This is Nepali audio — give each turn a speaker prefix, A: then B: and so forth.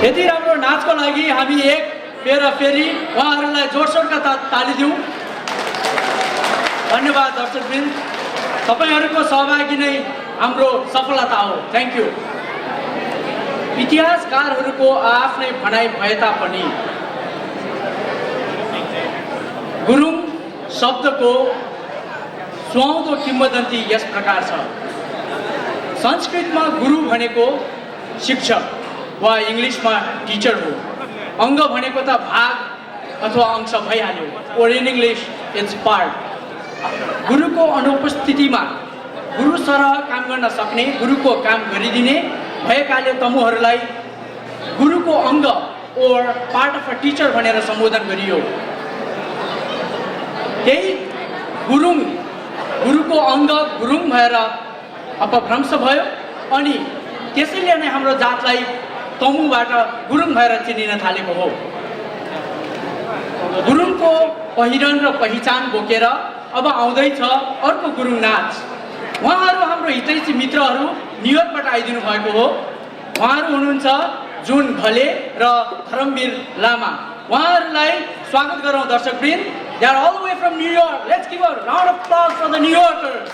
A: यति राम्रो नाचको लागि हामी एक फेरि उहाँहरूलाई जोडसोडका ताली दिउँ। धन्यवाद दर्शकवृन्द, तपाईहरुको सहभागी नै हाम्रो सफलता हो। Thank you. इतिहासकारहरूको आफ्नै भनाइ भए तापनि गुरुङ शब्दको सुहाउँदो किम्वदन्ती यस प्रकार छ। संस्कृतमा गुरु भनेको शिक्षक वा इंग्लिशमा टीचर हो। अंग भनेको त भाग अथवा अंश भइहाल्यो, or in English it's part। गुरुको अनुपस्थितिमा गुरु सरह काम गर्न सक्ने, गुरुको काम गरिदिने भएकाले तमुहरूलाई गुरुको अंग or part of a teacher भनेर सम्बोधन गरियो। त्यही गुरुको अंग गुरुङ भएर अपभ्रंश भयो अनि त्यसैले नै हाम्रो जातलाई तमुबाट गुरुङ भएर चिनिन थालेको हो। गुरुङको पहिरन र पहिचान बोकेर अब आउँदैछ अर्को गुरुङ नाच। उहाँहरू हाम्रो हितैषी मित्रहरू न्युयोर्कबाट आइदिनु भएको हो। उहाँहरू हुनुहुन्छ जुन घले र धर्मवीर लामा। उहाँहरूलाई स्वागत गरौँ दर्शकवृन्द। They are all the way from New York. Let's give a round of applause for the New Yorkers.